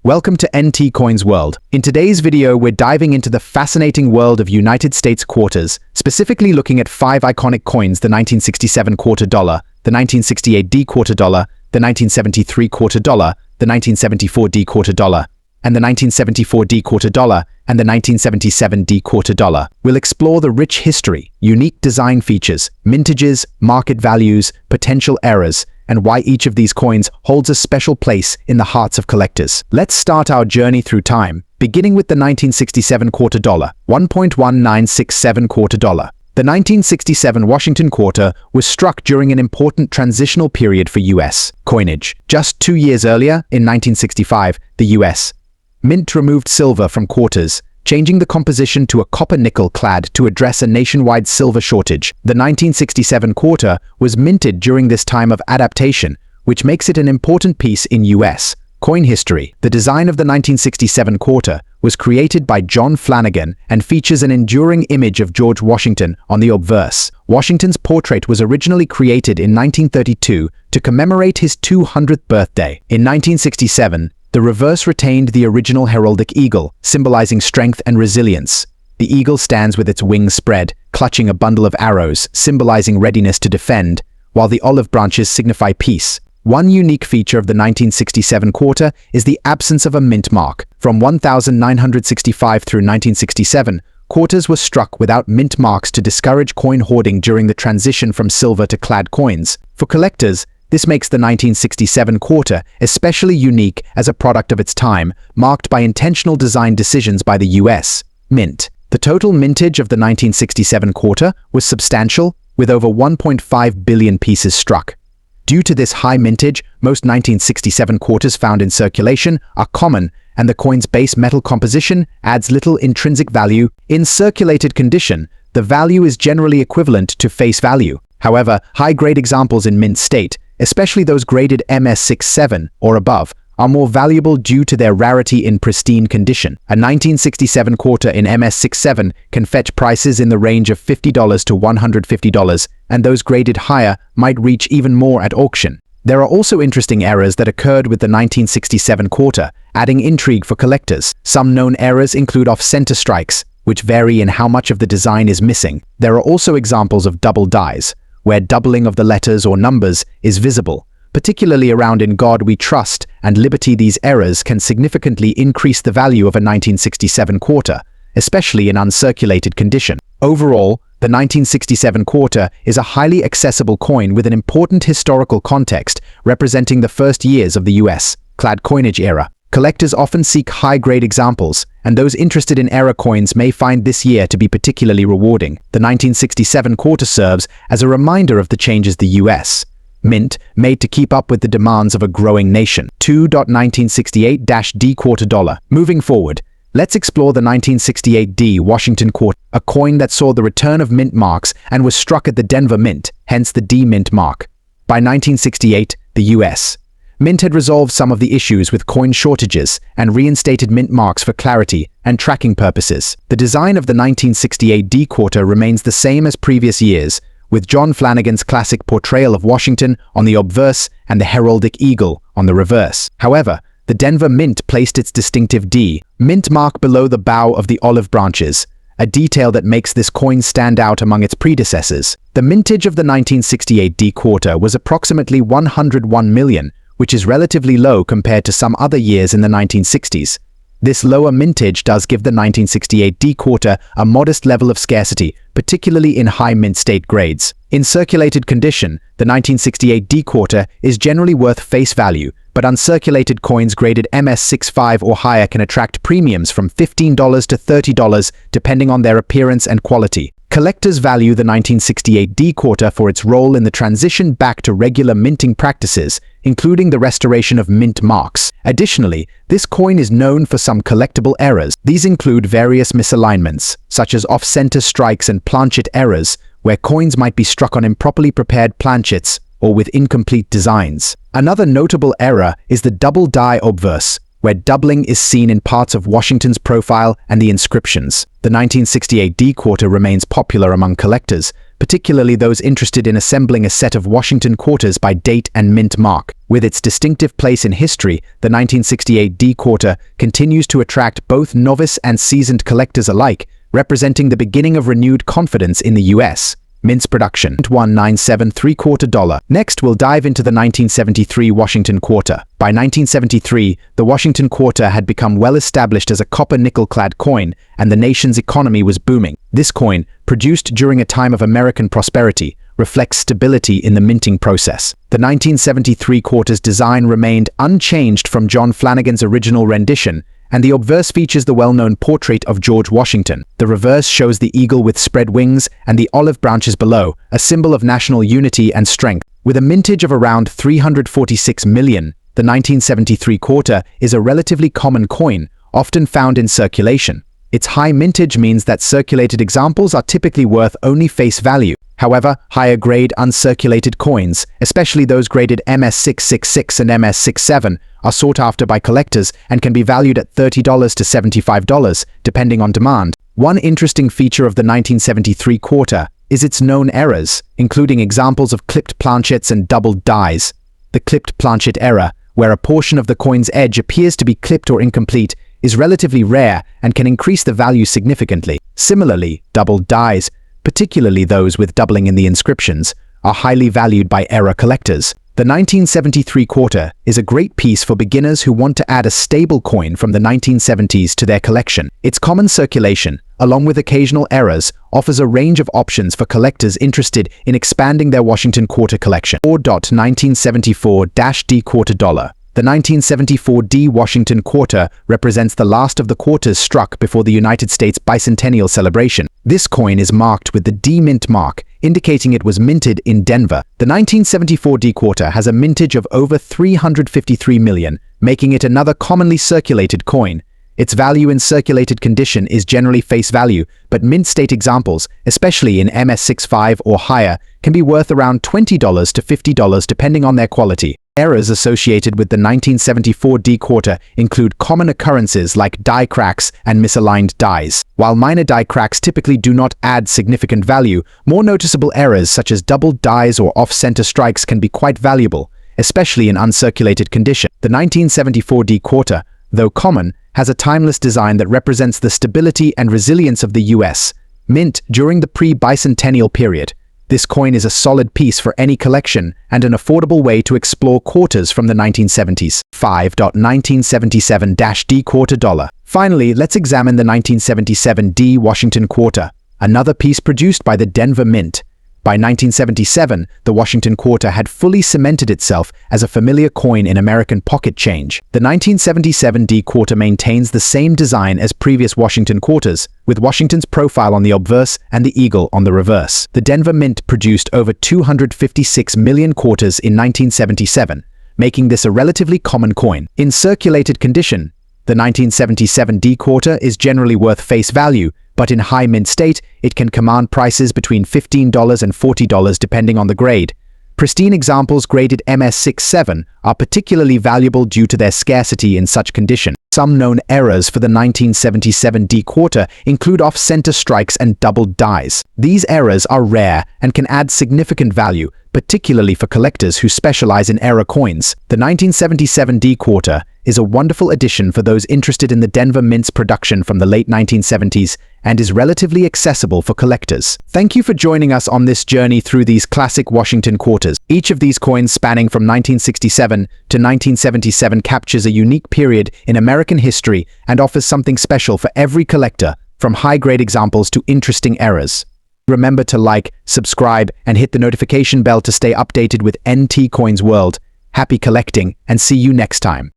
Welcome to NT Coins World. In today's video, we're diving into the fascinating world of United States quarters, specifically looking at 5 iconic coins: the 1967 quarter dollar, the 1968 D quarter dollar, the 1973 quarter dollar, the 1974 D quarter dollar, and the 1974 D quarter dollar, and the 1977 D quarter dollar. We'll explore the rich history, unique design features, mintages, market values, potential errors, and why each of these coins holds a special place in the hearts of collectors. Let's start our journey through time, beginning with the 1967 quarter dollar, 1.1967 quarter dollar. The 1967 Washington quarter was struck during an important transitional period for U.S. coinage. Just 2 years earlier, in 1965, the U.S. Mint removed silver from quarters, changing the composition to a copper-nickel clad to address a nationwide silver shortage. The 1967 quarter was minted during this time of adaptation, which makes it an important piece in U.S. coin history. The design of the 1967 quarter was created by John Flanagan and features an enduring image of George Washington on the obverse. Washington's portrait was originally created in 1932 to commemorate his 200th birthday. In 1967, the reverse retained the original heraldic eagle, symbolizing strength and resilience. The eagle stands with its wings spread, clutching a bundle of arrows, symbolizing readiness to defend, while the olive branches signify peace. One unique feature of the 1967 quarter is the absence of a mint mark. From 1965 through 1967, quarters were struck without mint marks to discourage coin hoarding during the transition from silver to clad coins. For collectors, this makes the 1967 quarter especially unique as a product of its time, marked by intentional design decisions by the U.S. Mint. The total mintage of the 1967 quarter was substantial, with over 1.5 billion pieces struck. Due to this high mintage, most 1967 quarters found in circulation are common, and the coin's base metal composition adds little intrinsic value. In circulated condition, the value is generally equivalent to face value. However, high-grade examples in mint state, especially those graded MS67 or above, are more valuable due to their rarity in pristine condition. A 1967 quarter in MS67 can fetch prices in the range of $50 to $150, and those graded higher might reach even more at auction. There are also interesting errors that occurred with the 1967 quarter, adding intrigue for collectors. Some known errors include off-center strikes, which vary in how much of the design is missing. There are also examples of double dies, where doubling of the letters or numbers is visible, particularly around "In God We Trust" and "Liberty." These errors can significantly increase the value of a 1967 quarter, especially in uncirculated condition. Overall, the 1967 quarter is a highly accessible coin with an important historical context, representing the first years of the U.S. clad coinage era. Collectors often seek high-grade examples, and those interested in era coins may find this year to be particularly rewarding. The 1967 quarter serves as a reminder of the changes the U.S. Mint made to keep up with the demands of a growing nation. 2.1968-D quarter dollar. Moving forward, let's explore the 1968 D Washington quarter, a coin that saw the return of mint marks and was struck at the Denver Mint, hence the D mint mark. By 1968, the U.S. Mint had resolved some of the issues with coin shortages and reinstated mint marks for clarity and tracking purposes. The design of the 1968 D quarter remains the same as previous years, with John Flanagan's classic portrayal of Washington on the obverse and the heraldic eagle on the reverse. However, the Denver Mint placed its distinctive D mint mark below the bow of the olive branches, a detail that makes this coin stand out among its predecessors. The mintage of the 1968 D quarter was approximately 101 million, which is relatively low compared to some other years in the 1960s. This lower mintage does give the 1968 D quarter a modest level of scarcity, particularly in high mint state grades. In circulated condition, the 1968 D quarter is generally worth face value, but uncirculated coins graded MS65 or higher can attract premiums from $15 to $30 depending on their appearance and quality. Collectors value the 1968 D quarter for its role in the transition back to regular minting practices, including the restoration of mint marks. Additionally, this coin is known for some collectible errors. These include various misalignments, such as off-center strikes and planchet errors, where coins might be struck on improperly prepared planchets or with incomplete designs. Another notable error is the double die obverse, where doubling is seen in parts of Washington's profile and the inscriptions. The 1968 D quarter remains popular among collectors, particularly those interested in assembling a set of Washington quarters by date and mint mark. With its distinctive place in history, the 1968 D quarter continues to attract both novice and seasoned collectors alike, representing the beginning of renewed confidence in the U.S. Mint's production. $197 $3/4. Next, we'll dive into the 1973 Washington quarter. By 1973, the Washington quarter had become well established as a copper-nickel-clad coin, and the nation's economy was booming. This coin, produced during a time of American prosperity, reflects stability in the minting process. The 1973 quarter's design remained unchanged from John Flanagan's original rendition, and the obverse features the well-known portrait of George Washington. The reverse shows the eagle with spread wings and the olive branches below, a symbol of national unity and strength. With a mintage of around 346 million, the 1973 quarter is a relatively common coin, often found in circulation. Its high mintage means that circulated examples are typically worth only face value. However, higher-grade uncirculated coins, especially those graded MS-666 and MS-67, are sought after by collectors and can be valued at $30 to $75, depending on demand. One interesting feature of the 1973 quarter is its known errors, including examples of clipped planchets and doubled dies. The clipped planchet error, where a portion of the coin's edge appears to be clipped or incomplete, is relatively rare and can increase the value significantly. Similarly, doubled dies, particularly those with doubling in the inscriptions, are highly valued by error collectors. The 1973 quarter is a great piece for beginners who want to add a stable coin from the 1970s to their collection. Its common circulation, along with occasional errors, offers a range of options for collectors interested in expanding their Washington quarter collection. 4.1974-D quarter dollar. The 1974 D Washington quarter represents the last of the quarters struck before the United States bicentennial celebration. This coin is marked with the D mint mark, indicating it was minted in Denver. The 1974 D quarter has a mintage of over 353 million, making it another commonly circulated coin. Its value in circulated condition is generally face value, but mint state examples, especially in MS-65 or higher, can be worth around $20 to $50 depending on their quality. Errors associated with the 1974 D quarter include common occurrences like die cracks and misaligned dies. While minor die cracks typically do not add significant value, more noticeable errors such as doubled dies or off-center strikes can be quite valuable, especially in uncirculated condition. The 1974 D quarter, though common, has a timeless design that represents the stability and resilience of the U.S. Mint during the pre-bicentennial period. This coin is a solid piece for any collection and an affordable way to explore quarters from the 1970s. 5.1977-D quarter dollar. Finally, let's examine the 1977 D Washington quarter, another piece produced by the Denver Mint. By 1977, the Washington quarter had fully cemented itself as a familiar coin in American pocket change. The 1977 D quarter maintains the same design as previous Washington quarters, with Washington's profile on the obverse and the eagle on the reverse. The Denver Mint produced over 256 million quarters in 1977, making this a relatively common coin. In circulated condition, the 1977 D quarter is generally worth face value, but in high mint state, it can command prices between $15 and $40 depending on the grade. Pristine examples graded MS-67 are particularly valuable due to their scarcity in such condition. Some known errors for the 1977 D quarter include off-center strikes and doubled dies. These errors are rare and can add significant value, particularly for collectors who specialize in error coins. The 1977 D quarter is a wonderful addition for those interested in the Denver Mint's production from the late 1970s and is relatively accessible for collectors. Thank you for joining us on this journey through these classic Washington quarters. Each of these coins spanning from 1967 to 1977 captures a unique period in American history and offers something special for every collector, from high-grade examples to interesting errors. Remember to like, subscribe, and hit the notification bell to stay updated with NT Coins World. Happy collecting, and see you next time.